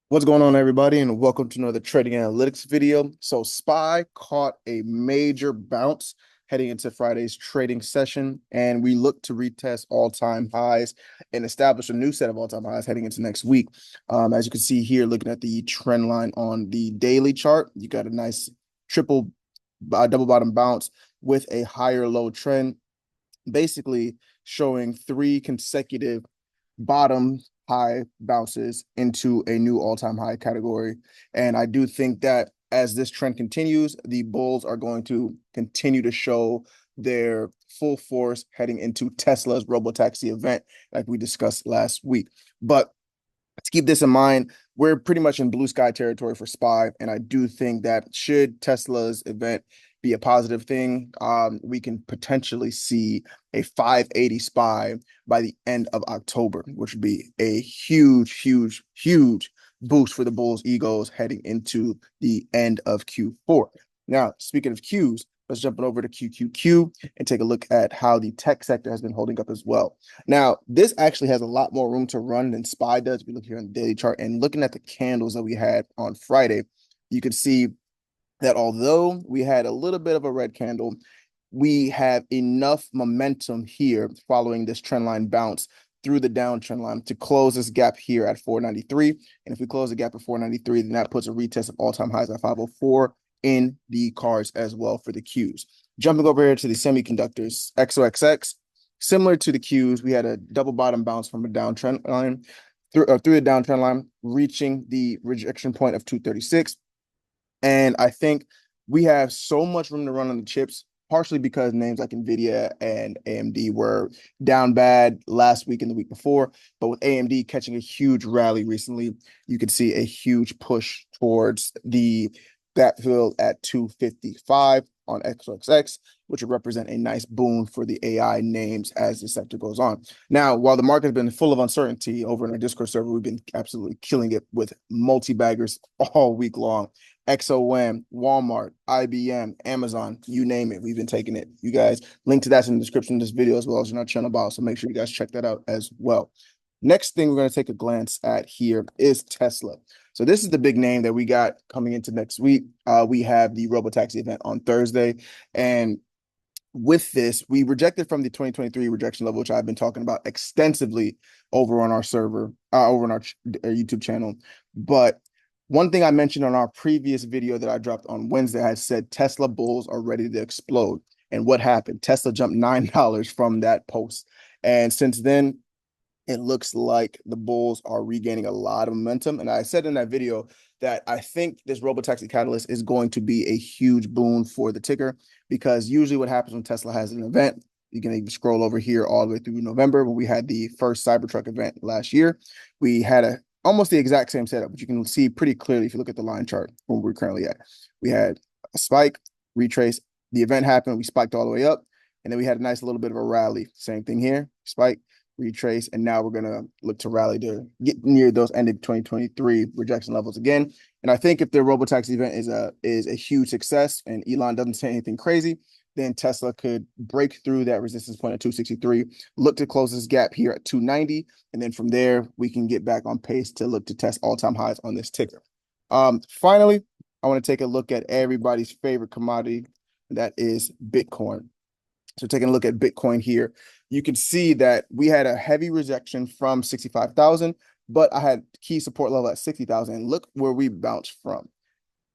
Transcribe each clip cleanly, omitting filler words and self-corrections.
What's going on, everybody, and welcome to another trading analytics video. So SPY caught a major bounce heading into Friday's trading session, and we look to retest all-time highs and establish a new set of all-time highs heading into next week. As you can see here, looking at the trend line on the daily chart, you got a nice triple double bottom bounce with a higher low trend, basically showing three consecutive bottom high bounces into a new all-time high category. And I do think that as this trend continues, the bulls are going to continue to show their full force heading into Tesla's robotaxi event, like we discussed last week. But to keep this in mind, we're pretty much in blue sky territory for SPY, and I do think that should Tesla's event be a positive thing, we can potentially see a 580 SPY by the end of October, which would be a huge, huge, huge boost for the bulls' egos heading into the end of Q4. Now, speaking of Qs, let's jump over to QQQ and take a look at how the tech sector has been holding up as well. Now, this actually has a lot more room to run than SPY does. We look here on the daily chart and looking at the candles that we had on Friday, you can see that although we had a little bit of a red candle, we have enough momentum here following this trend line bounce through the downtrend line to close this gap here at 493. And if we close the gap at 493, then that puts a retest of all-time highs at 504 in the cards as well for the Qs. Jumping over here to the semiconductors, XOXX, similar to the Qs, we had a double bottom bounce from a downtrend line through the downtrend line, reaching the rejection point of 236. And I think we have so much room to run on the chips, partially because names like NVIDIA and AMD were down bad last week and the week before. But with AMD catching a huge rally recently, you could see a huge push towards the backfill at 255 on XXX, which would represent a nice boon for the AI names as the sector goes on. Now, while the market has been full of uncertainty over in our Discord server, we've been absolutely killing it with multi-baggers all week long. XOM, Walmart, IBM, Amazon, you name it. We've been taking it. You guys, link to that's in the description of this video as well as in our channel bio. So make sure you guys check that out as well. Next thing we're going to take a glance at here is Tesla. So this is the big name that we got coming into next week. We have the robotaxi event on Thursday. And with this, we rejected from the 2023 rejection level, which I've been talking about extensively over on our server, over on our YouTube channel. But one thing I mentioned on our previous video that I dropped on Wednesday, I said Tesla bulls are ready to explode. And what happened? Tesla jumped $9 from that post. And since then, it looks like the bulls are regaining a lot of momentum. And I said in that video that I think this robotaxi catalyst is going to be a huge boon for the ticker, because usually what happens when Tesla has an event, you can even scroll over here all the way through November when we had the first Cybertruck event last year. We had almost the exact same setup, but you can see pretty clearly if you look at the line chart where we're currently at. We had a spike, retrace, the event happened, we spiked all the way up, and then we had a nice little bit of a rally. Same thing here, spike, retrace, and now we're going to look to rally to get near those end of 2023 rejection levels again. And I think if the robotaxi event is a huge success and Elon doesn't say anything crazy, then Tesla could break through that resistance point at 263, look to close this gap here at 290, and then from there we can get back on pace to look to test all-time highs on this ticker. Finally, I want to take a look at everybody's favorite commodity, that is Bitcoin. So taking a look at Bitcoin here, you can see that we had a heavy rejection from 65,000, but I had key support level at 60,000. And look where we bounced from,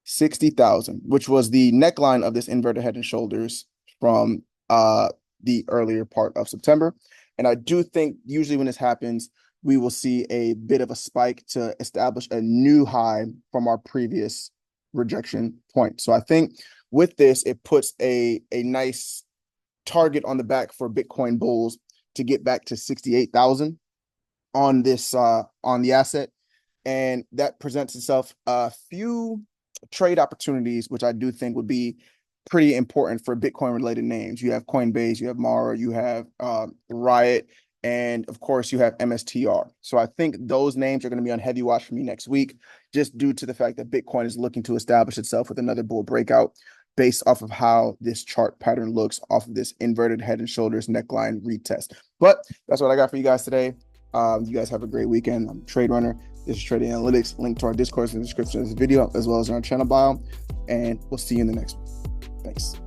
60,000, which was the neckline of this inverted head and shoulders from the earlier part of September. And I do think usually when this happens, we will see a bit of a spike to establish a new high from our previous rejection point. So I think with this, it puts a nice target on the back for Bitcoin bulls to get back to 68,000 on this on the asset. And that presents itself a few trade opportunities, which I do think would be pretty important for Bitcoin related names. You have Coinbase, you have Mara, you have Riot, and of course you have MSTR. So I think those names are going to be on heavy watch for me next week, just due to the fact that Bitcoin is looking to establish itself with another bull breakout based off of how this chart pattern looks off of this inverted head and shoulders neckline retest. But that's what I got for you guys today. You guys have a great weekend. I'm Trade Runner. This is Trading Analytics. Link to our Discord in the description of this video, as well as in our channel bio. And we'll see you in the next one. Thanks.